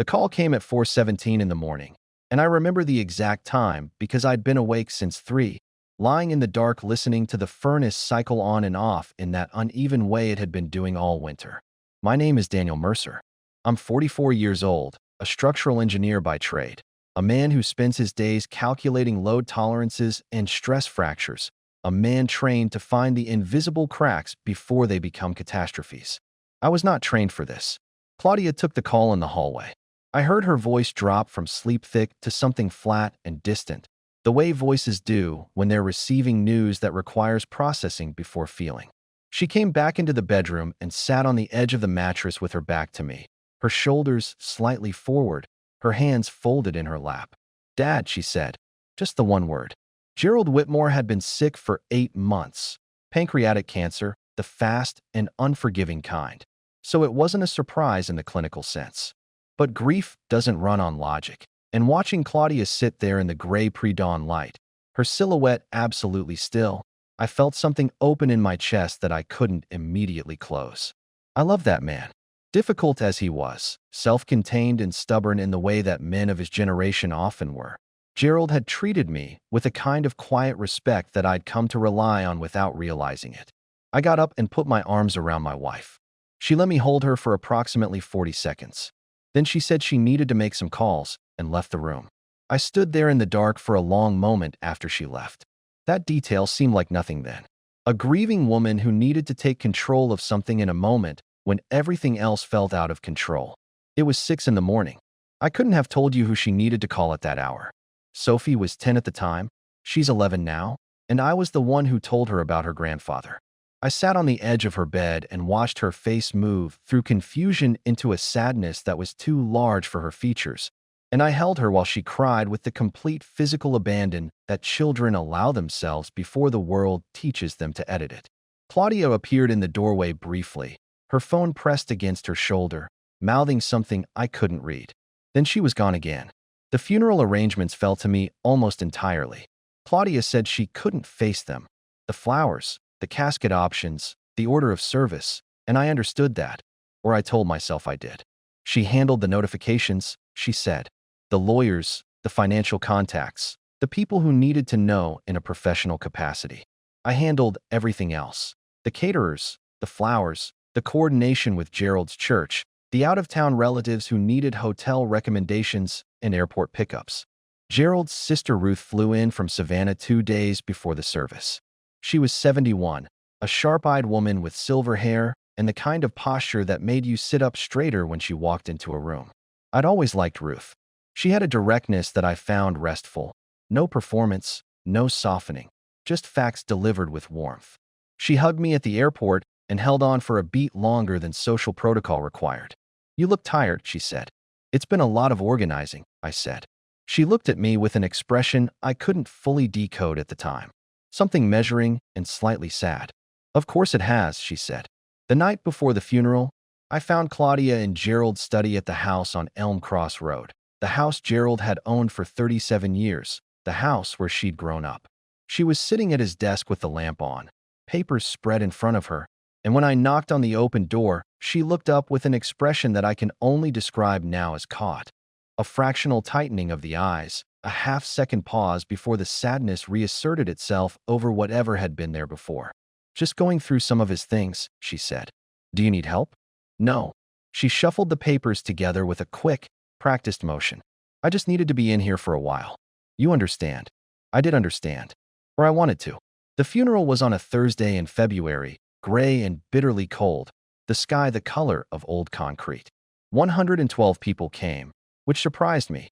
The call came at 4:17 in the morning, and I remember the exact time because I'd been awake since 3, lying in the dark listening to the furnace cycle on and off in that uneven way it had been doing all winter. My name is Daniel Mercer. I'm 44 years old, a structural engineer by trade, a man who spends his days calculating load tolerances and stress fractures, a man trained to find the invisible cracks before they become catastrophes. I was not trained for this. Claudia took the call in the hallway. I heard her voice drop from sleep-thick to something flat and distant, the way voices do when they're receiving news that requires processing before feeling. She came back into the bedroom and sat on the edge of the mattress with her back to me, her shoulders slightly forward, her hands folded in her lap. "Dad," she said, just the one word. Gerald Whitmore had been sick for 8 months, pancreatic cancer, the fast and unforgiving kind. So it wasn't a surprise in the clinical sense. But grief doesn't run on logic, and watching Claudia sit there in the gray pre-dawn light, her silhouette absolutely still, I felt something open in my chest that I couldn't immediately close. I loved that man. Difficult as he was, self-contained and stubborn in the way that men of his generation often were, Gerald had treated me with a kind of quiet respect that I'd come to rely on without realizing it. I got up and put my arms around my wife. She let me hold her for approximately 40 seconds. Then she said she needed to make some calls and left the room. I stood there in the dark for a long moment after she left. That detail seemed like nothing then. A grieving woman who needed to take control of something in a moment when everything else felt out of control. It was 6 in the morning. I couldn't have told you who she needed to call at that hour. Sophie was 10 at the time, she's 11 now, and I was the one who told her about her grandfather. I sat on the edge of her bed and watched her face move through confusion into a sadness that was too large for her features, and I held her while she cried with the complete physical abandon that children allow themselves before the world teaches them to edit it. Claudia appeared in the doorway briefly, her phone pressed against her shoulder, mouthing something I couldn't read. Then she was gone again. The funeral arrangements fell to me almost entirely. Claudia said she couldn't face them. The flowers, the casket options, the order of service, and I understood that, or I told myself I did. She handled the notifications, she said. The lawyers, the financial contacts, the people who needed to know in a professional capacity. I handled everything else. The caterers, the flowers, the coordination with Gerald's church, the out-of-town relatives who needed hotel recommendations and airport pickups. Gerald's sister Ruth flew in from Savannah 2 days before the service. She was 71, a sharp-eyed woman with silver hair and the kind of posture that made you sit up straighter when she walked into a room. I'd always liked Ruth. She had a directness that I found restful. No performance, no softening, just facts delivered with warmth. She hugged me at the airport and held on for a beat longer than social protocol required. "You look tired," she said. "It's been a lot of organizing," I said. She looked at me with an expression I couldn't fully decode at the time. Something measuring and slightly sad. "Of course it has," she said. The night before the funeral, I found Claudia in Gerald's study at the house on Elm Cross Road, the house Gerald had owned for 37 years, the house where she'd grown up. She was sitting at his desk with the lamp on, papers spread in front of her, and when I knocked on the open door, she looked up with an expression that I can only describe now as caught. A fractional tightening of the eyes, a half-second pause before the sadness reasserted itself over whatever had been there before. "Just going through some of his things," she said. "Do you need help?" "No." She shuffled the papers together with a quick, practiced motion. "I just needed to be in here for a while. You understand." I did understand. Or I wanted to. The funeral was on a Thursday in February, gray and bitterly cold, the sky the color of old concrete. 112 people came, which surprised me.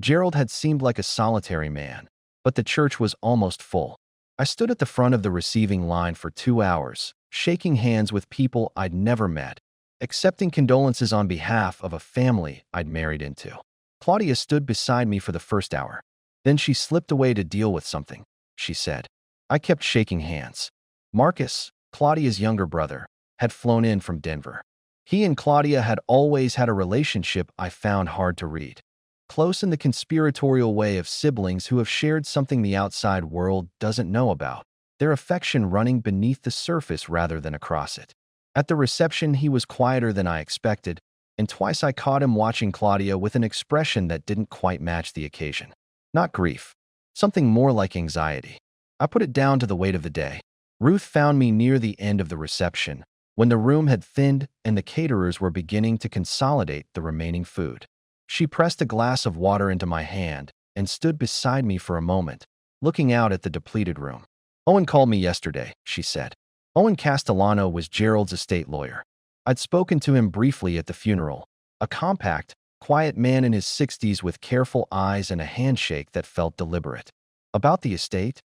Gerald had seemed like a solitary man, but the church was almost full. I stood at the front of the receiving line for 2 hours, shaking hands with people I'd never met, accepting condolences on behalf of a family I'd married into. Claudia stood beside me for the first hour. Then she slipped away to deal with something, she said. I kept shaking hands. Marcus, Claudia's younger brother, had flown in from Denver. He and Claudia had always had a relationship I found hard to read. Close in the conspiratorial way of siblings who have shared something the outside world doesn't know about, their affection running beneath the surface rather than across it. At the reception, he was quieter than I expected, and twice I caught him watching Claudia with an expression that didn't quite match the occasion. Not grief. Something more like anxiety. I put it down to the weight of the day. Ruth found me near the end of the reception, when the room had thinned and the caterers were beginning to consolidate the remaining food. She pressed a glass of water into my hand and stood beside me for a moment, looking out at the depleted room. "Owen called me yesterday," she said. Owen Castellano was Gerald's estate lawyer. I'd spoken to him briefly at the funeral, a compact, quiet man in his 60s with careful eyes and a handshake that felt deliberate. "About the estate?"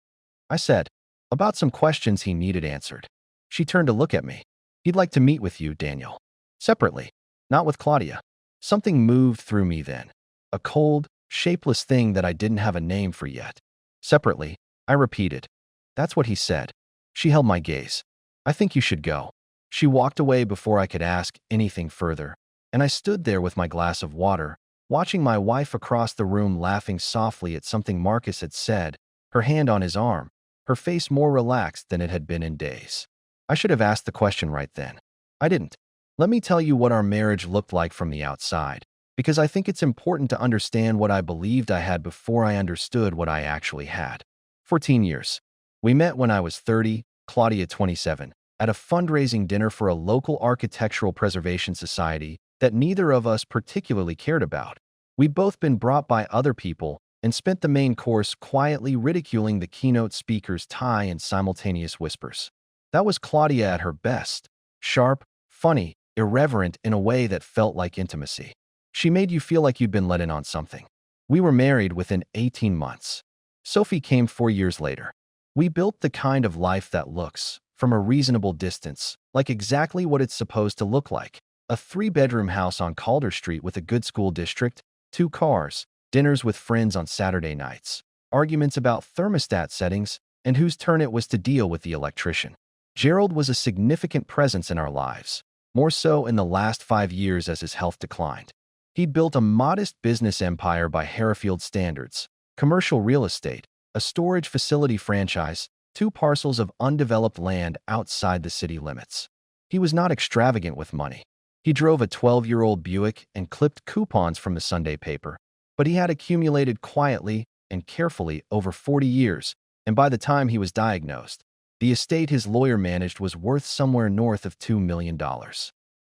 I said. "About some questions he needed answered." She turned to look at me. "He'd like to meet with you, Daniel. Separately, not with Claudia." Something moved through me then. A cold, shapeless thing that I didn't have a name for yet. "Separately," I repeated. "That's what he said." She held my gaze. "I think you should go." She walked away before I could ask anything further, and I stood there with my glass of water, watching my wife across the room laughing softly at something Marcus had said, her hand on his arm, her face more relaxed than it had been in days. I should have asked the question right then. I didn't. Let me tell you what our marriage looked like from the outside, because I think it's important to understand what I believed I had before I understood what I actually had. 14 years. We met when I was 30, Claudia 27, at a fundraising dinner for a local architectural preservation society that neither of us particularly cared about. We'd both been brought by other people and spent the main course quietly ridiculing the keynote speaker's tie and simultaneous whispers. That was Claudia at her best. Sharp, funny, irreverent in a way that felt like intimacy. She made you feel like you'd been let in on something. We were married within 18 months. Sophie came 4 years later. We built the kind of life that looks, from a reasonable distance, like exactly what it's supposed to look like. A 3-bedroom house on Calder Street with a good school district, 2 cars, dinners with friends on Saturday nights, arguments about thermostat settings, and whose turn it was to deal with the electrician. Gerald was a significant presence in our lives, more so in the last 5 years as his health declined. He'd built a modest business empire by Hereford standards, commercial real estate, a storage facility franchise, 2 parcels of undeveloped land outside the city limits. He was not extravagant with money. He drove a 12-year-old Buick and clipped coupons from the Sunday paper, but he had accumulated quietly and carefully over 40 years, and by the time he was diagnosed, the estate his lawyer managed was worth somewhere north of $2 million.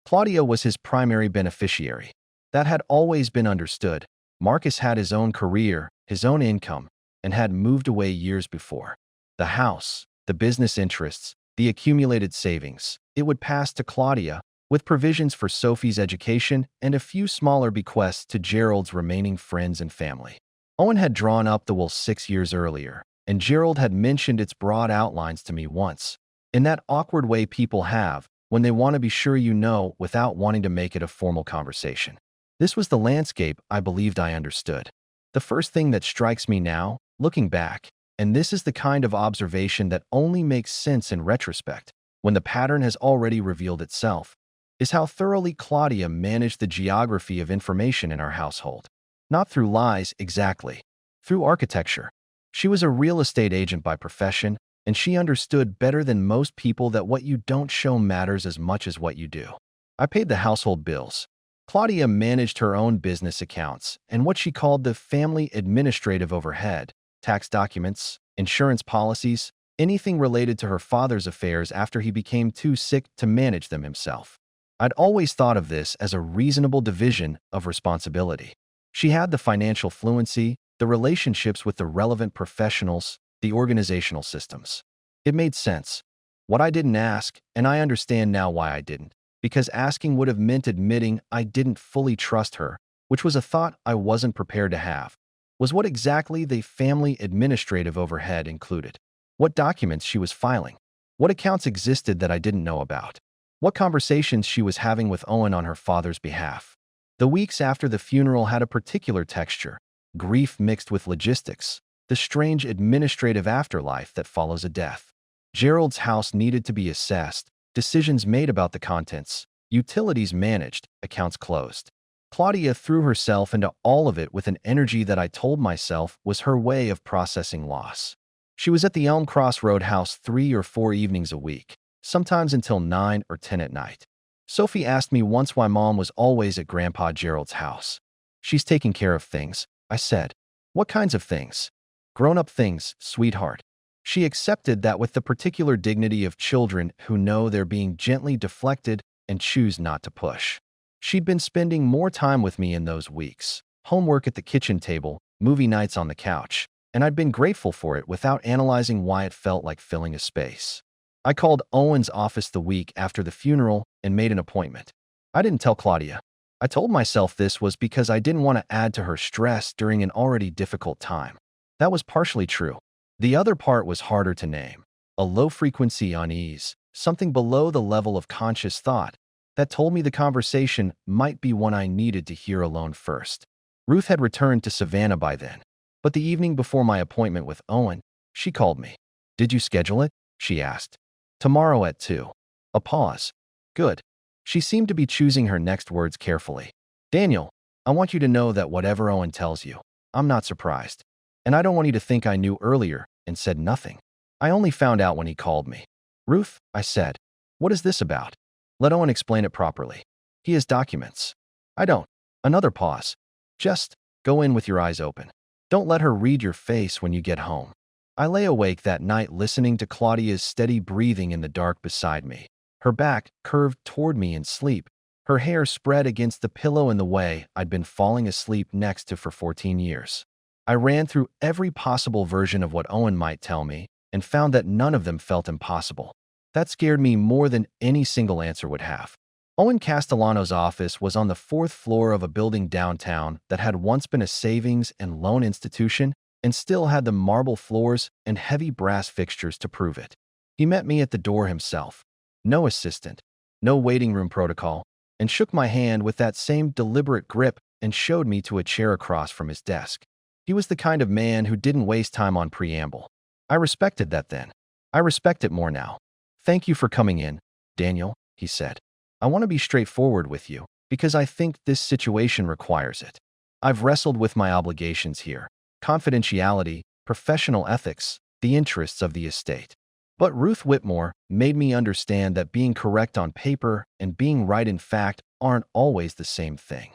Claudia was his primary beneficiary. That had always been understood. Marcus had his own career, his own income, and had moved away years before. The house, the business interests, the accumulated savings, it would pass to Claudia, with provisions for Sophie's education and a few smaller bequests to Gerald's remaining friends and family. Owen had drawn up the will 6 years earlier, and Gerald had mentioned its broad outlines to me once, in that awkward way people have when they want to be sure you know without wanting to make it a formal conversation. This was the landscape I believed I understood. The first thing that strikes me now, looking back, and this is the kind of observation that only makes sense in retrospect, when the pattern has already revealed itself, is how thoroughly Claudia managed the geography of information in our household. Not through lies, exactly. Through architecture. She was a real estate agent by profession, and she understood better than most people that what you don't show matters as much as what you do. I paid the household bills. Claudia managed her own business accounts and what she called the family administrative overhead, tax documents, insurance policies, anything related to her father's affairs after he became too sick to manage them himself. I'd always thought of this as a reasonable division of responsibility. She had the financial fluency, the relationships with the relevant professionals, the organizational systems. It made sense. What I didn't ask, and I understand now why I didn't, because asking would have meant admitting I didn't fully trust her, which was a thought I wasn't prepared to have, was what exactly the family administrative overhead included. What documents she was filing. What accounts existed that I didn't know about. What conversations she was having with Owen on her father's behalf. The weeks after the funeral had a particular texture, grief mixed with logistics, the strange administrative afterlife that follows a death. Gerald's house needed to be assessed, decisions made about the contents, utilities managed, accounts closed. Claudia threw herself into all of it with an energy that I told myself was her way of processing loss. She was at the Elm Cross Road house 3 or 4 evenings a week, sometimes until 9 or 10 at night. Sophie asked me once why Mom was always at Grandpa Gerald's house. She's taking care of things, I said. What kinds of things? Grown-up things, sweetheart. She accepted that with the particular dignity of children who know they're being gently deflected and choose not to push. She'd been spending more time with me in those weeks. Homework at the kitchen table, movie nights on the couch, and I'd been grateful for it without analyzing why it felt like filling a space. I called Owen's office the week after the funeral and made an appointment. I didn't tell Claudia. I told myself this was because I didn't want to add to her stress during an already difficult time. That was partially true. The other part was harder to name. A low-frequency unease, something below the level of conscious thought, that told me the conversation might be one I needed to hear alone first. Ruth had returned to Savannah by then, but the evening before my appointment with Owen, she called me. "Did you schedule it?" she asked. "Tomorrow at 2. A pause. "Good." She seemed to be choosing her next words carefully. "Daniel, I want you to know that whatever Owen tells you, I'm not surprised. And I don't want you to think I knew earlier and said nothing. I only found out when he called me." "Ruth," I said, "what is this about? Let Owen explain it properly. He has documents." "I don't." Another pause. "Just go in with your eyes open. Don't let her read your face when you get home." I lay awake that night listening to Claudia's steady breathing in the dark beside me. Her back curved toward me in sleep, her hair spread against the pillow in the way I'd been falling asleep next to for 14 years. I ran through every possible version of what Owen might tell me and found that none of them felt impossible. That scared me more than any single answer would have. Owen Castellano's office was on the 4th floor of a building downtown that had once been a savings and loan institution and still had the marble floors and heavy brass fixtures to prove it. He met me at the door himself. No assistant, no waiting room protocol, and shook my hand with that same deliberate grip and showed me to a chair across from his desk. He was the kind of man who didn't waste time on preamble. I respected that then. I respect it more now. "Thank you for coming in, Daniel," he said. "I want to be straightforward with you because I think this situation requires it. I've wrestled with my obligations here, confidentiality, professional ethics, the interests of the estate. But Ruth Whitmore made me understand that being correct on paper and being right in fact aren't always the same thing."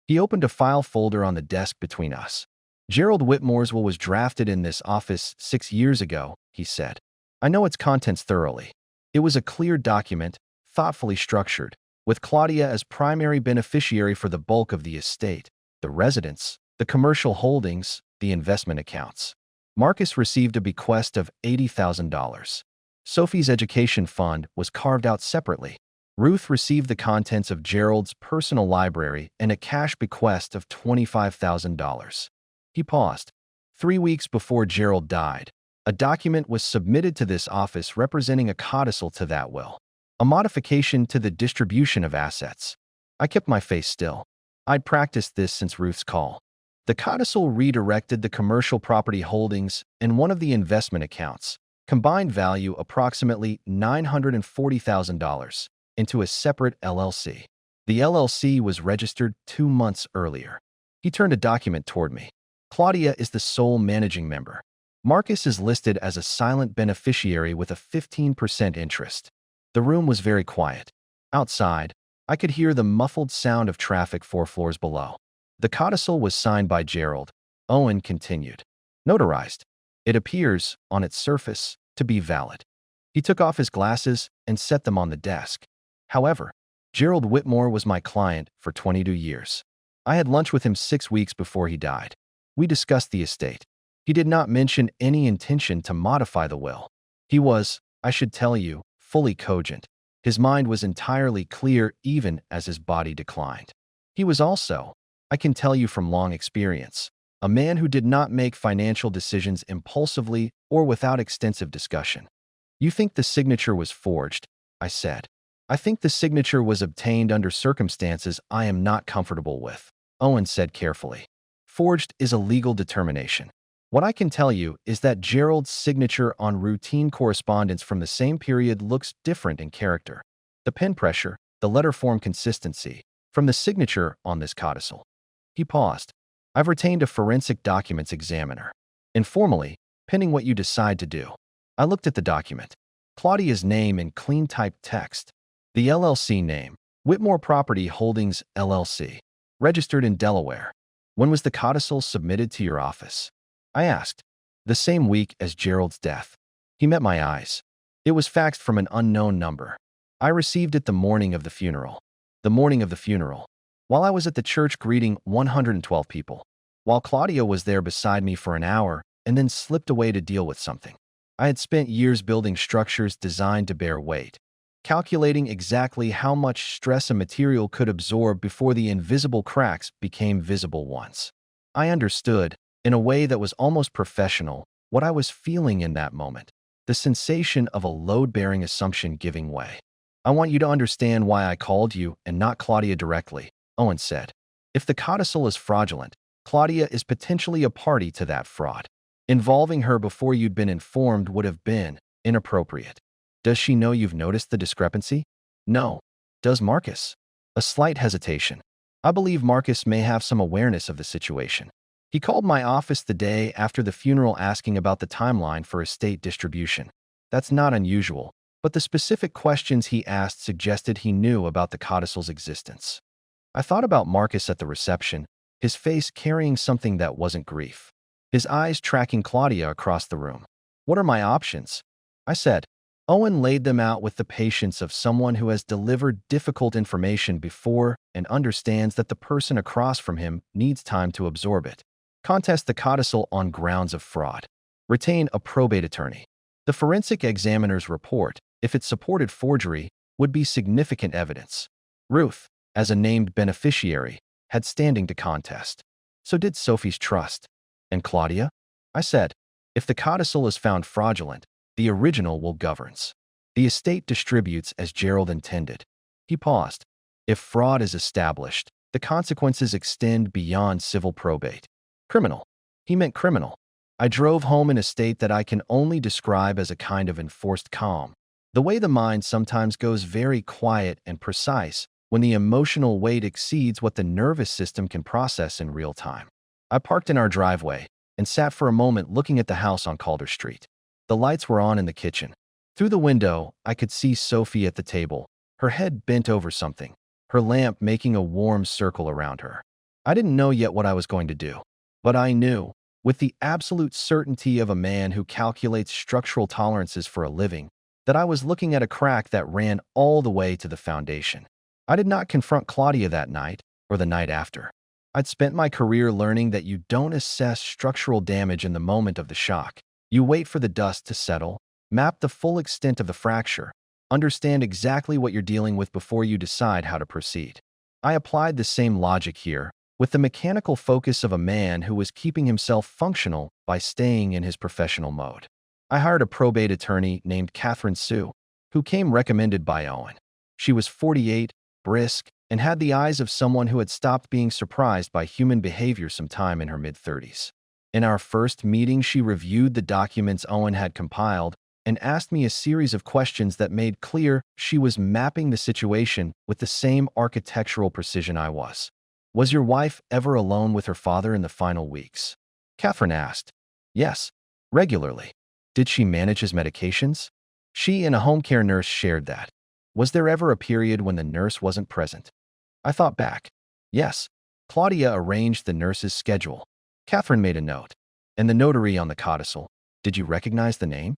He opened a file folder on the desk between us. "Gerald Whitmore's will was drafted in this office 6 years ago," he said. "I know its contents thoroughly. It was a clear document, thoughtfully structured, with Claudia as primary beneficiary for the bulk of the estate, the residence, the commercial holdings, the investment accounts. Marcus received a bequest of $80,000. Sophie's education fund was carved out separately. Ruth received the contents of Gerald's personal library and a cash bequest of $25,000. He paused. 3 weeks before Gerald died, a document was submitted to this office representing a codicil to that will, a modification to the distribution of assets. I kept my face still. I'd practiced this since Ruth's call. The codicil redirected the commercial property holdings and one of the investment accounts, combined value approximately $940,000, into a separate LLC. The LLC was registered 2 months earlier. He turned a document toward me. "Claudia is the sole managing member. Marcus is listed as a silent beneficiary with a 15% interest." The room was very quiet. Outside, I could hear the muffled sound of traffic 4 floors below. "The codicil was signed by Gerald," Owen continued. "Notarized. It appears, on its surface, to be valid." He took off his glasses and set them on the desk. "However, Gerald Whitmore was my client for 22 years. I had lunch with him 6 weeks before he died. We discussed the estate. He did not mention any intention to modify the will. He was, I should tell you, fully cogent. His mind was entirely clear even as his body declined. He was also, I can tell you from long experience, a man who did not make financial decisions impulsively or without extensive discussion." "You think the signature was forged?" I said. "I think the signature was obtained under circumstances I am not comfortable with," Owen said carefully. "Forged is a legal determination. What I can tell you is that Gerald's signature on routine correspondence from the same period looks different in character. The pen pressure, the letter form consistency, from the signature on this codicil." He paused. "I've retained a forensic documents examiner. Informally, pending what you decide to do." I looked at the document. Claudia's name in clean typed text. The LLC name, Whitmore Property Holdings, LLC. Registered in Delaware. When was the codicil submitted to your office? I asked. The same week as Gerald's death. He met my eyes. It was faxed from an unknown number. I received it the morning of the funeral. The morning of the funeral. While I was at the church greeting 112 people. While Claudia was there beside me for an hour and then slipped away to deal with something. I had spent years building structures designed to bear weight, calculating exactly how much stress a material could absorb before the invisible cracks became visible ones. I understood, in a way that was almost professional, what I was feeling in that moment, the sensation of a load-bearing assumption giving way. I want you to understand why I called you and not Claudia directly, Owen said. If the codicil is fraudulent, Claudia is potentially a party to that fraud. Involving her before you'd been informed would have been inappropriate. Does she know you've noticed the discrepancy? No. Does Marcus? A slight hesitation. I believe Marcus may have some awareness of the situation. He called my office the day after the funeral asking about the timeline for estate distribution. That's not unusual, but the specific questions he asked suggested he knew about the codicil's existence. I thought about Marcus at the reception, his face carrying something that wasn't grief. His eyes tracking Claudia across the room. What are my options? I said. Owen laid them out with the patience of someone who has delivered difficult information before and understands that the person across from him needs time to absorb it. Contest the codicil on grounds of fraud. Retain a probate attorney. The forensic examiner's report, if it supported forgery, would be significant evidence. Ruth, as a named beneficiary, had standing to contest. So did Sophie's trust. And Claudia? I said, if the codicil is found fraudulent, the original will governs. The estate distributes as Gerald intended. He paused. If fraud is established, the consequences extend beyond civil probate. Criminal. He meant criminal. I drove home in a state that I can only describe as a kind of enforced calm. The way the mind sometimes goes very quiet and precise when the emotional weight exceeds what the nervous system can process in real time. I parked in our driveway and sat for a moment looking at the house on Calder Street. The lights were on in the kitchen. Through the window, I could see Sophie at the table, her head bent over something, her lamp making a warm circle around her. I didn't know yet what I was going to do, but I knew, with the absolute certainty of a man who calculates structural tolerances for a living, that I was looking at a crack that ran all the way to the foundation. I did not confront Claudia that night or the night after. I'd spent my career learning that you don't assess structural damage in the moment of the shock. You wait for the dust to settle, map the full extent of the fracture, understand exactly what you're dealing with before you decide how to proceed. I applied the same logic here, with the mechanical focus of a man who was keeping himself functional by staying in his professional mode. I hired a probate attorney named Catherine Sue, who came recommended by Owen. She was 48, brisk, and had the eyes of someone who had stopped being surprised by human behavior sometime in her mid-30s. In our first meeting, she reviewed the documents Owen had compiled and asked me a series of questions that made clear she was mapping the situation with the same architectural precision I was. Was your wife ever alone with her father in the final weeks? Catherine asked. Yes, regularly. Did she manage his medications? She and a home care nurse shared that. Was there ever a period when the nurse wasn't present? I thought back. Yes, Claudia arranged the nurse's schedule. Catherine made a note. And the notary on the codicil. Did you recognize the name?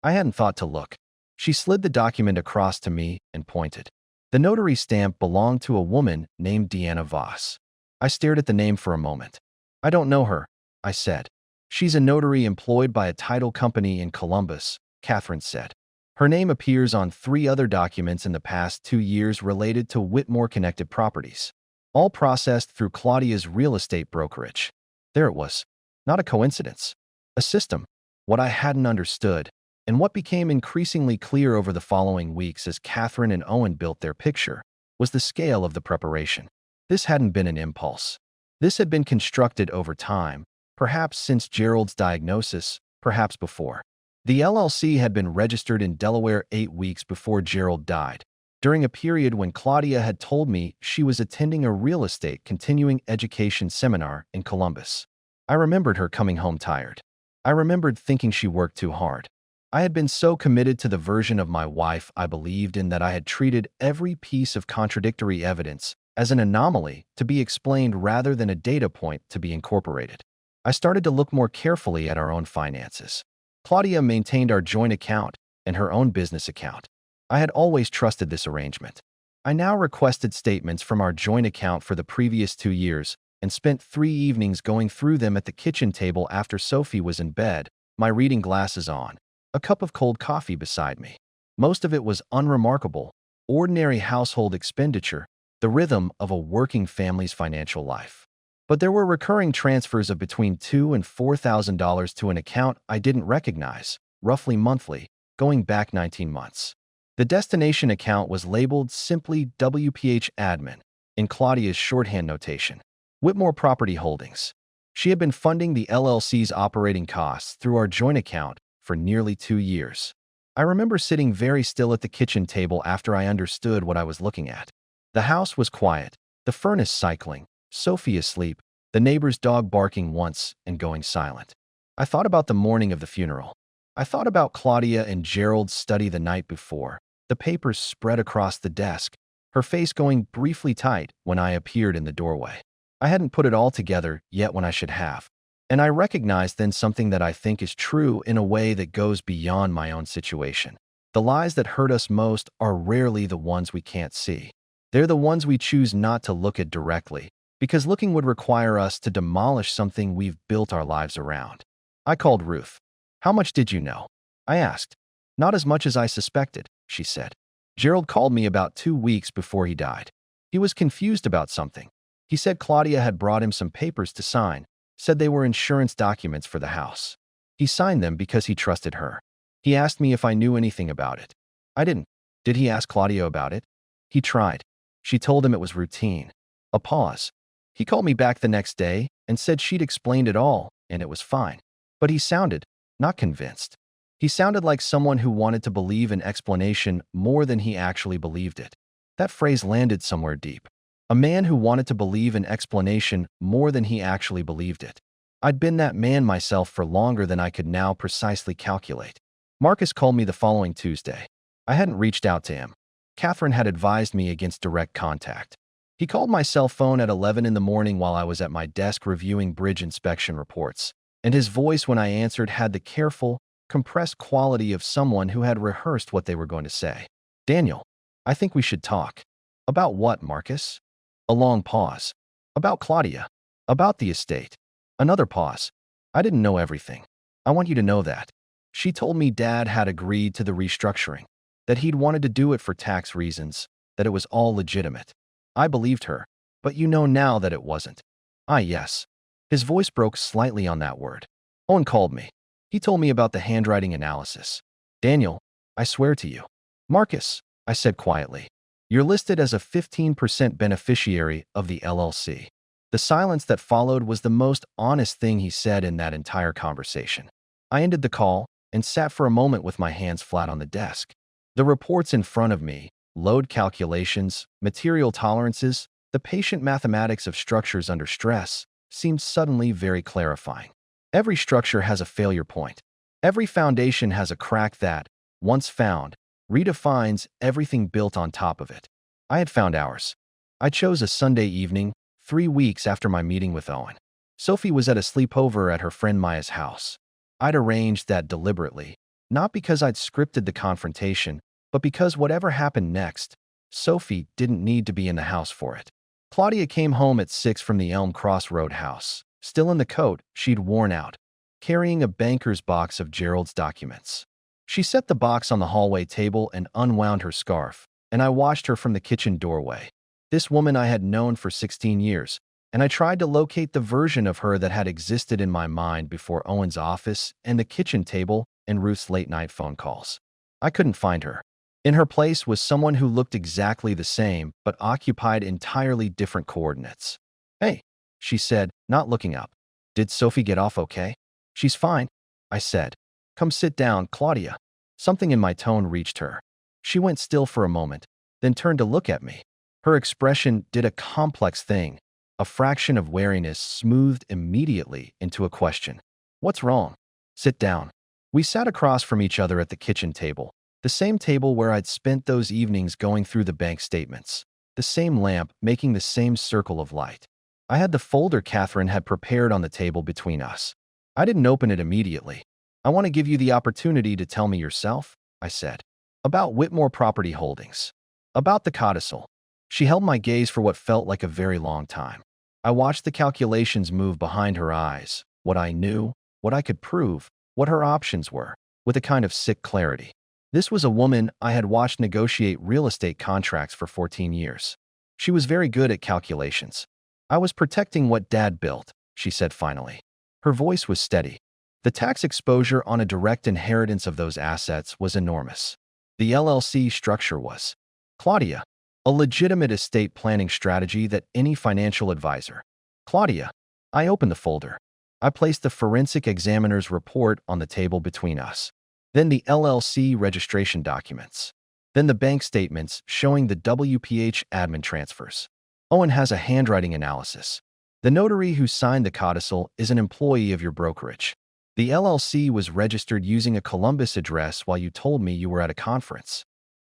I hadn't thought to look. She slid the document across to me and pointed. The notary stamp belonged to a woman named Deanna Voss. I stared at the name for a moment. I don't know her, I said. She's a notary employed by a title company in Columbus, Catherine said. Her name appears on 3 other documents in the past 2 years related to Whitmore-connected properties, all processed through Claudia's real estate brokerage. There it was. Not a coincidence. A system. What I hadn't understood, and what became increasingly clear over the following weeks as Catherine and Owen built their picture, was the scale of the preparation. This hadn't been an impulse. This had been constructed over time, perhaps since Gerald's diagnosis, perhaps before. The LLC had been registered in Delaware 8 weeks before Gerald died, during a period when Claudia had told me she was attending a real estate continuing education seminar in Columbus. I remembered her coming home tired. I remembered thinking she worked too hard. I had been so committed to the version of my wife I believed in that I had treated every piece of contradictory evidence as an anomaly to be explained rather than a data point to be incorporated. I started to look more carefully at our own finances. Claudia maintained our joint account and her own business account. I had always trusted this arrangement. I now requested statements from our joint account for the previous 2 years and spent 3 evenings going through them at the kitchen table after Sophie was in bed, my reading glasses on, a cup of cold coffee beside me. Most of it was unremarkable, ordinary household expenditure, the rhythm of a working family's financial life. But there were recurring transfers of between $2,000 and $4,000 to an account I didn't recognize, roughly monthly, going back 19 months. The destination account was labeled simply WPH Admin in Claudia's shorthand notation. Whitmore Property Holdings. She had been funding the LLC's operating costs through our joint account for nearly 2 years. I remember sitting very still at the kitchen table after I understood what I was looking at. The house was quiet, the furnace cycling, Sophie asleep, the neighbor's dog barking once and going silent. I thought about the morning of the funeral. I thought about Claudia and Gerald's study the night before, the papers spread across the desk, her face going briefly tight when I appeared in the doorway. I hadn't put it all together yet when I should have. And I recognized then something that I think is true in a way that goes beyond my own situation. The lies that hurt us most are rarely the ones we can't see. They're the ones we choose not to look at directly, because looking would require us to demolish something we've built our lives around. I called Ruth. "How much did you know?" I asked. "Not as much as I suspected," she said. "Gerald called me about 2 weeks before he died. He was confused about something. He said Claudia had brought him some papers to sign, said they were insurance documents for the house. He signed them because he trusted her. He asked me if I knew anything about it. I didn't. Did he ask Claudia about it? He tried. She told him it was routine." A pause. "He called me back the next day and said she'd explained it all and it was fine. But he sounded not convinced. He sounded like someone who wanted to believe an explanation more than he actually believed it." That phrase landed somewhere deep. A man who wanted to believe an explanation more than he actually believed it. I'd been that man myself for longer than I could now precisely calculate. Marcus called me the following Tuesday. I hadn't reached out to him. Catherine had advised me against direct contact. He called my cell phone at 11 in the morning while I was at my desk reviewing bridge inspection reports, and his voice when I answered had the careful, compressed quality of someone who had rehearsed what they were going to say. "Daniel, I think we should talk." "About what, Marcus?" A long pause. "About Claudia. About the estate." Another pause. "I didn't know everything. I want you to know that. She told me Dad had agreed to the restructuring, that he'd wanted to do it for tax reasons, that it was all legitimate. I believed her, but you know now that it wasn't." Yes." His voice broke slightly on that word. "Owen called me. He told me about the handwriting analysis. Daniel, I swear to you." "Marcus," I said quietly, "you're listed as a 15% beneficiary of the LLC." The silence that followed was the most honest thing he said in that entire conversation. I ended the call and sat for a moment with my hands flat on the desk. The reports in front of me, load calculations, material tolerances, the patient mathematics of structures under stress, seemed suddenly very clarifying. Every structure has a failure point. Every foundation has a crack that, once found, redefines everything built on top of it. I had found ours. I chose a Sunday evening, 3 weeks after my meeting with Owen. Sophie was at a sleepover at her friend Maya's house. I'd arranged that deliberately, not because I'd scripted the confrontation, but because whatever happened next, Sophie didn't need to be in the house for it. Claudia came home at 6 from the Elm Cross Road house, still in the coat she'd worn out, carrying a banker's box of Gerald's documents. She set the box on the hallway table and unwound her scarf, and I watched her from the kitchen doorway. This woman I had known for 16 years, and I tried to locate the version of her that had existed in my mind before Owen's office and the kitchen table and Ruth's late-night phone calls. I couldn't find her. In her place was someone who looked exactly the same but occupied entirely different coordinates. "Hey," she said, not looking up. "Did Sophie get off okay?" "She's fine," I said. "Come sit down, Claudia." Something in my tone reached her. She went still for a moment, then turned to look at me. Her expression did a complex thing. A fraction of wariness smoothed immediately into a question. "What's wrong?" "Sit down." We sat across from each other at the kitchen table, the same table where I'd spent those evenings going through the bank statements, the same lamp making the same circle of light. I had the folder Catherine had prepared on the table between us. I didn't open it immediately. I want to give you the opportunity to tell me yourself, I said. About Whitmore Property Holdings. About the codicil. She held my gaze for what felt like a very long time. I watched the calculations move behind her eyes, what I knew, what I could prove, what her options were, with a kind of sick clarity. This was a woman I had watched negotiate real estate contracts for 14 years. She was very good at calculations. I was protecting what Dad built, she said finally. Her voice was steady. The tax exposure on a direct inheritance of those assets was enormous. The LLC structure was, Claudia, a legitimate estate planning strategy that any financial advisor. Claudia. I opened the folder. I placed the forensic examiner's report on the table between us. Then the LLC registration documents. Then the bank statements showing the WPH admin transfers. Owen has a handwriting analysis. The notary who signed the codicil is an employee of your brokerage. The LLC was registered using a Columbus address while you told me you were at a conference.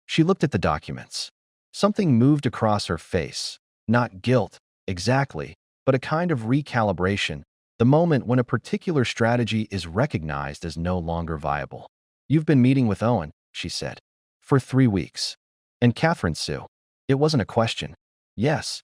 She looked at the documents. Something moved across her face. Not guilt, exactly, but a kind of recalibration, the moment when a particular strategy is recognized as no longer viable. You've been meeting with Owen, she said. For 3 weeks. And Catherine Sue. It wasn't a question. Yes.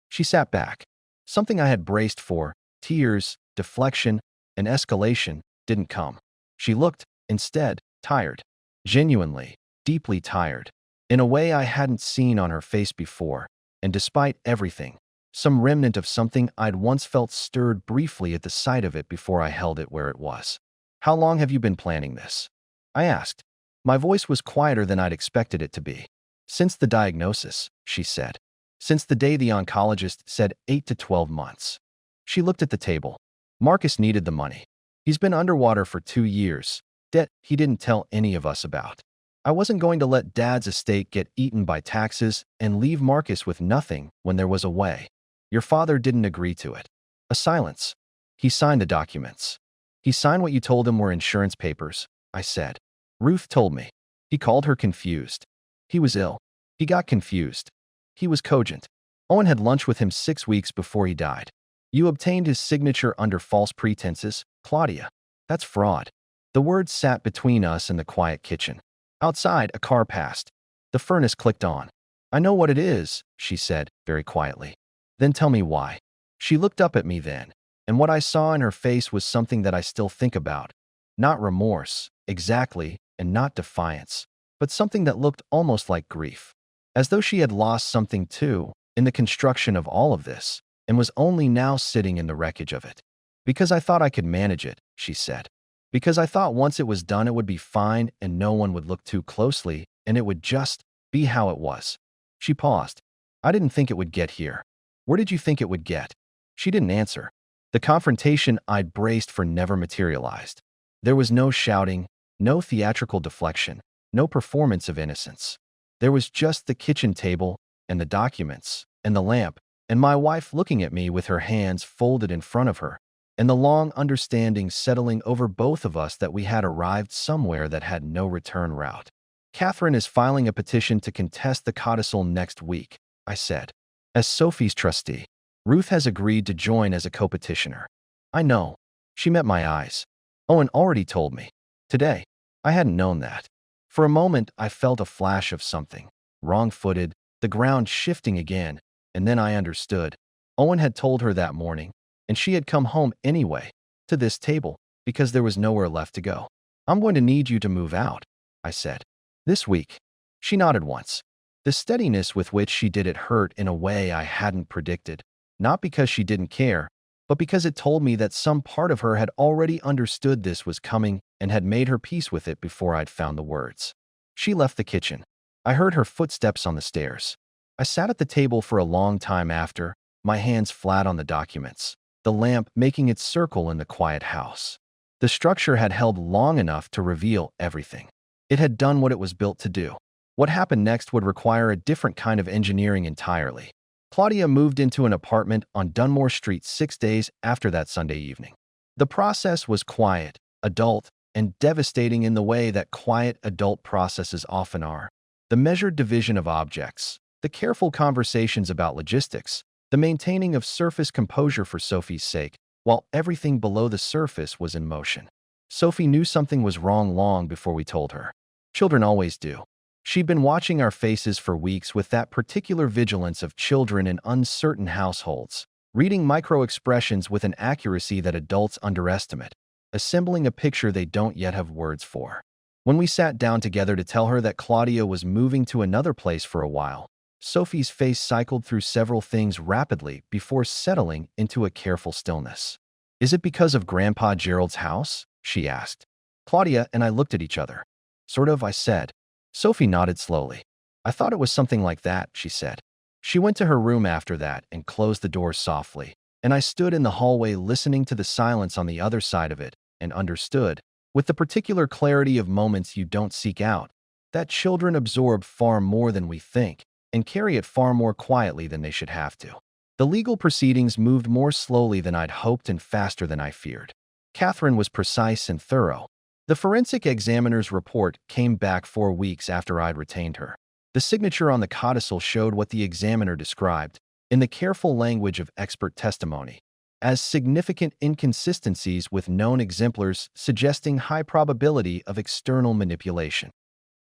She sat back. Something I had braced for, tears, deflection, and escalation, didn't come. She looked, instead, tired. Genuinely, deeply tired. In a way I hadn't seen on her face before, and despite everything, some remnant of something I'd once felt stirred briefly at the sight of it before I held it where it was. How long have you been planning this? I asked. My voice was quieter than I'd expected it to be. Since the diagnosis, she said. Since the day the oncologist said 8 to 12 months. She looked at the table. Marcus needed the money. He's been underwater for 2 years. Debt he didn't tell any of us about. I wasn't going to let Dad's estate get eaten by taxes and leave Marcus with nothing when there was a way. Your father didn't agree to it. A silence. He signed the documents. He signed what you told him were insurance papers, I said. Ruth told me. He called her confused. He was ill. He got confused. He was cogent. Owen had lunch with him 6 weeks before he died. You obtained his signature under false pretenses, Claudia. That's fraud. The words sat between us in the quiet kitchen. Outside, a car passed. The furnace clicked on. I know what it is, she said, very quietly. Then tell me why. She looked up at me then, and what I saw in her face was something that I still think about. Not remorse, exactly, and not defiance, but something that looked almost like grief. As though she had lost something too, in the construction of all of this, and was only now sitting in the wreckage of it. Because I thought I could manage it, she said. Because I thought once it was done it would be fine and no one would look too closely and it would just be how it was. She paused. I didn't think it would get here. Where did you think it would get? She didn't answer. The confrontation I'd braced for never materialized. There was no shouting, no theatrical deflection, no performance of innocence. There was just the kitchen table and the documents and the lamp and my wife looking at me with her hands folded in front of her, and the long understanding settling over both of us that we had arrived somewhere that had no return route. Catherine is filing a petition to contest the codicil next week, I said. As Sophie's trustee, Ruth has agreed to join as a co-petitioner. I know. She met my eyes. Owen already told me. Today. I hadn't known that. For a moment, I felt a flash of something. Wrong-footed, the ground shifting again, and then I understood. Owen had told her that morning, and she had come home anyway, to this table, because there was nowhere left to go. I'm going to need you to move out, I said. This week. She nodded once. The steadiness with which she did it hurt in a way I hadn't predicted, not because she didn't care, but because it told me that some part of her had already understood this was coming and had made her peace with it before I'd found the words. She left the kitchen. I heard her footsteps on the stairs. I sat at the table for a long time after, my hands flat on the documents, the lamp making its circle in the quiet house. The structure had held long enough to reveal everything. It had done what it was built to do. What happened next would require a different kind of engineering entirely. Claudia moved into an apartment on Dunmore Street 6 days after that Sunday evening. The process was quiet, adult, and devastating in the way that quiet adult processes often are. The measured division of objects, the careful conversations about logistics, the maintaining of surface composure for Sophie's sake, while everything below the surface was in motion. Sophie knew something was wrong long before we told her. Children always do. She'd been watching our faces for weeks with that particular vigilance of children in uncertain households, reading micro-expressions with an accuracy that adults underestimate, assembling a picture they don't yet have words for. When we sat down together to tell her that Claudia was moving to another place for a while, Sophie's face cycled through several things rapidly before settling into a careful stillness. "Is it because of Grandpa Gerald's house?" she asked. Claudia and I looked at each other. "Sort of," I said. Sophie nodded slowly. "I thought it was something like that," she said. She went to her room after that and closed the door softly, and I stood in the hallway listening to the silence on the other side of it and understood, with the particular clarity of moments you don't seek out, that children absorb far more than we think and carry it far more quietly than they should have to. The legal proceedings moved more slowly than I'd hoped and faster than I feared. Catherine was precise and thorough. The forensic examiner's report came back 4 weeks after I'd retained her. The signature on the codicil showed what the examiner described, in the careful language of expert testimony, as significant inconsistencies with known exemplars suggesting high probability of external manipulation.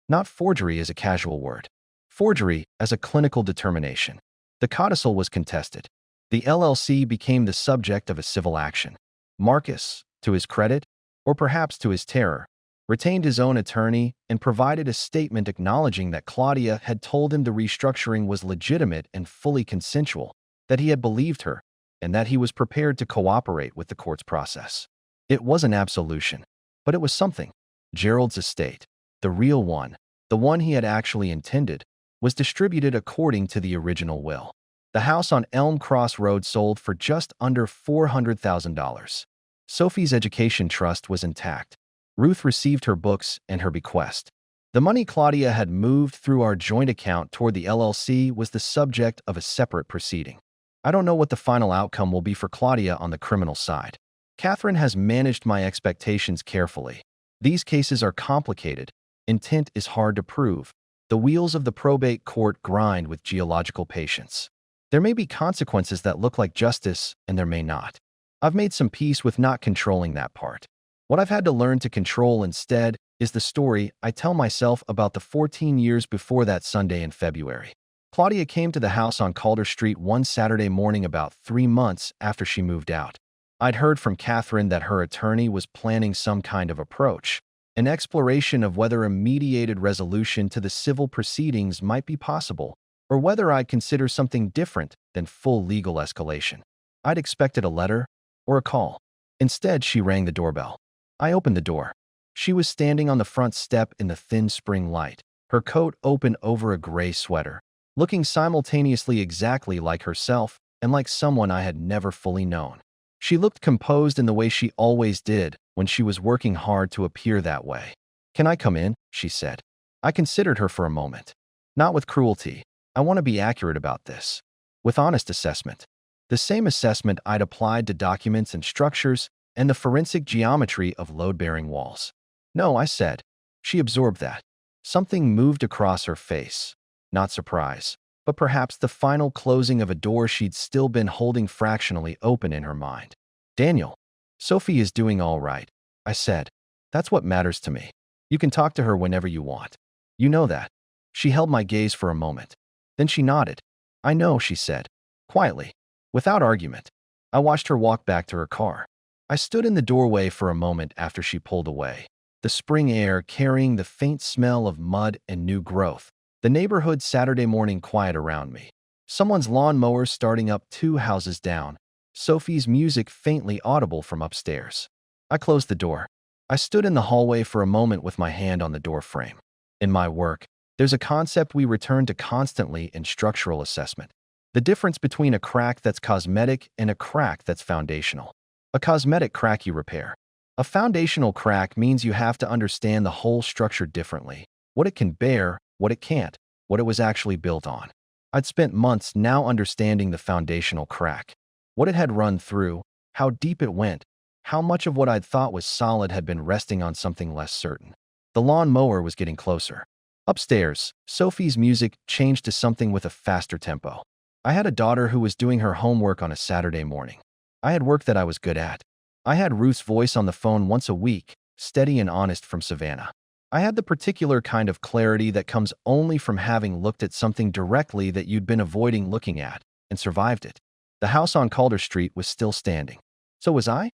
Not forgery as a casual word. Forgery as a clinical determination. The codicil was contested. The LLC became the subject of a civil action. Marcus, to his credit, or perhaps to his terror, retained his own attorney and provided a statement acknowledging that Claudia had told him the restructuring was legitimate and fully consensual, that he had believed her, and that he was prepared to cooperate with the court's process. It was an absolution, but it was something. Gerald's estate, the real one, the one he had actually intended, was distributed according to the original will. The house on Elm Cross Road sold for just under $400,000. Sophie's education trust was intact. Ruth received her books and her bequest. The money Claudia had moved through our joint account toward the LLC was the subject of a separate proceeding. I don't know what the final outcome will be for Claudia on the criminal side. Catherine has managed my expectations carefully. These cases are complicated. Intent is hard to prove. The wheels of the probate court grind with geological patience. There may be consequences that look like justice, and there may not. I've made some peace with not controlling that part. What I've had to learn to control instead is the story I tell myself about the 14 years before that Sunday in February. Claudia came to the house on Calder Street one Saturday morning about 3 months after she moved out. I'd heard from Catherine that her attorney was planning some kind of approach, an exploration of whether a mediated resolution to the civil proceedings might be possible, or whether I'd consider something different than full legal escalation. I'd expected a letter or a call. Instead, she rang the doorbell. I opened the door. She was standing on the front step in the thin spring light, her coat open over a gray sweater, looking simultaneously exactly like herself and like someone I had never fully known. She looked composed in the way she always did when she was working hard to appear that way. "Can I come in?" she said. I considered her for a moment. Not with cruelty. I want to be accurate about this. With honest assessment. The same assessment I'd applied to documents and structures and the forensic geometry of load-bearing walls. "No," I said. She absorbed that. Something moved across her face. Not surprise, but perhaps the final closing of a door she'd still been holding fractionally open in her mind. "Daniel, Sophie is doing all right," I said. "That's what matters to me. You can talk to her whenever you want. You know that." She held my gaze for a moment. Then she nodded. "I know," she said, quietly, without argument. I watched her walk back to her car. I stood in the doorway for a moment after she pulled away, the spring air carrying the faint smell of mud and new growth, the neighborhood Saturday morning quiet around me. Someone's lawnmower starting up 2 houses down, Sophie's music faintly audible from upstairs. I closed the door. I stood in the hallway for a moment with my hand on the door frame. In my work, there's a concept we return to constantly in structural assessment. The difference between a crack that's cosmetic and a crack that's foundational. A cosmetic crack you repair. A foundational crack means you have to understand the whole structure differently, what it can bear, what it can't, what it was actually built on. I'd spent months now understanding the foundational crack, what it had run through, how deep it went, how much of what I'd thought was solid had been resting on something less certain. The lawn mower was getting closer. Upstairs, Sophie's music changed to something with a faster tempo. I had a daughter who was doing her homework on a Saturday morning. I had work that I was good at. I had Ruth's voice on the phone once a week, steady and honest from Savannah. I had the particular kind of clarity that comes only from having looked at something directly that you'd been avoiding looking at, and survived it. The house on Calder Street was still standing. So was I?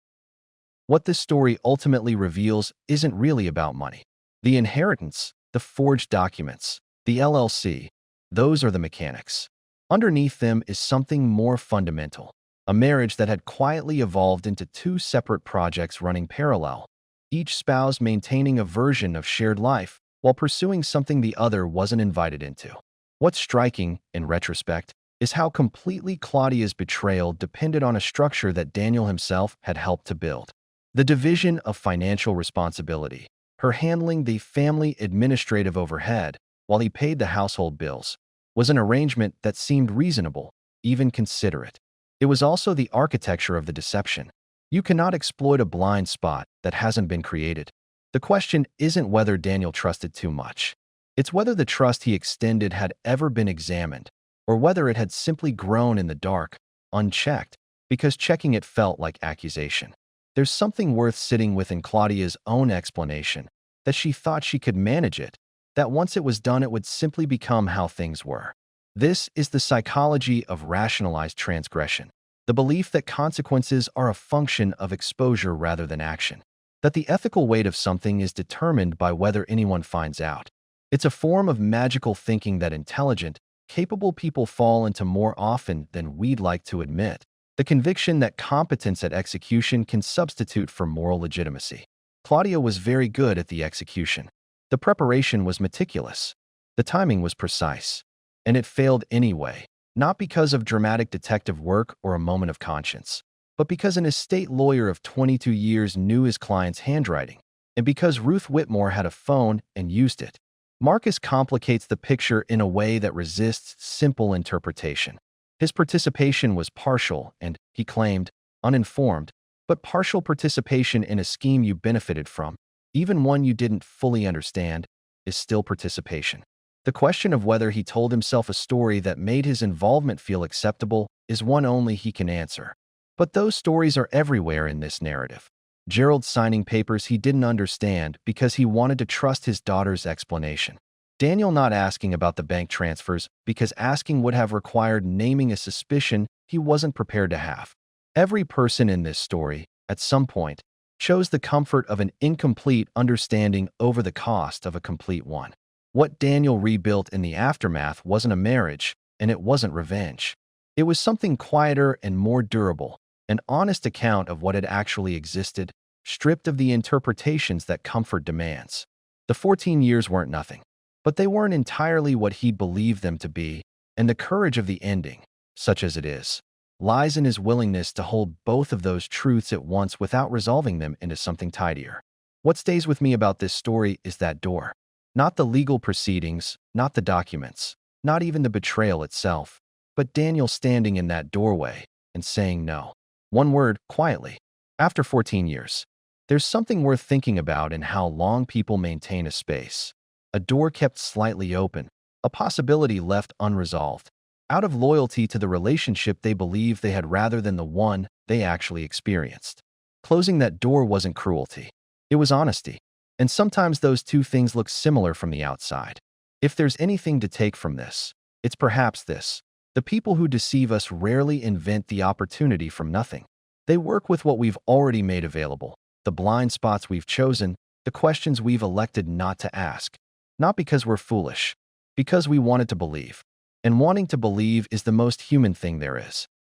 What this story ultimately reveals isn't really about money. The inheritance, the forged documents, the LLC, those are the mechanics. Underneath them is something more fundamental, a marriage that had quietly evolved into two separate projects running parallel, each spouse maintaining a version of shared life while pursuing something the other wasn't invited into. What's striking, in retrospect, is how completely Claudia's betrayal depended on a structure that Daniel himself had helped to build. The division of financial responsibility, her handling the family administrative overhead while he paid the household bills, was an arrangement that seemed reasonable, even considerate. It was also the architecture of the deception. You cannot exploit a blind spot that hasn't been created. The question isn't whether Daniel trusted too much. It's whether the trust he extended had ever been examined, or whether it had simply grown in the dark, unchecked, because checking it felt like accusation. There's something worth sitting with in Claudia's own explanation, that she thought she could manage it, that once it was done it would simply become how things were. This is the psychology of rationalized transgression, the belief that consequences are a function of exposure rather than action, that the ethical weight of something is determined by whether anyone finds out. It's a form of magical thinking that intelligent, capable people fall into more often than we'd like to admit, the conviction that competence at execution can substitute for moral legitimacy. Claudia was very good at the execution. The preparation was meticulous. The timing was precise. And it failed anyway, not because of dramatic detective work or a moment of conscience, but because an estate lawyer of 22 years knew his client's handwriting, and because Ruth Whitmore had a phone and used it. Marcus complicates the picture in a way that resists simple interpretation. His participation was partial and, he claimed, uninformed, but partial participation in a scheme you benefited from, even one you didn't fully understand, is still participation. The question of whether he told himself a story that made his involvement feel acceptable is one only he can answer. But those stories are everywhere in this narrative. Gerald signing papers he didn't understand because he wanted to trust his daughter's explanation. Daniel not asking about the bank transfers because asking would have required naming a suspicion he wasn't prepared to have. Every person in this story, at some point, chose the comfort of an incomplete understanding over the cost of a complete one. What Daniel rebuilt in the aftermath wasn't a marriage, and it wasn't revenge. It was something quieter and more durable, an honest account of what had actually existed, stripped of the interpretations that comfort demands. The 14 years weren't nothing, but they weren't entirely what he believed them to be, and the courage of the ending, such as it is, lies in his willingness to hold both of those truths at once without resolving them into something tidier. What stays with me about this story is that door. Not the legal proceedings, not the documents, not even the betrayal itself, but Daniel standing in that doorway and saying no. One word, quietly. After 14 years. There's something worth thinking about in how long people maintain a space. A door kept slightly open, a possibility left unresolved, out of loyalty to the relationship they believed they had rather than the one they actually experienced. Closing that door wasn't cruelty. It was honesty. And sometimes those two things look similar from the outside. If there's anything to take from this, it's perhaps this. The people who deceive us rarely invent the opportunity from nothing. They work with what we've already made available, the blind spots we've chosen, the questions we've elected not to ask. Not because we're foolish, because we wanted to believe. And wanting to believe is the most human thing there is.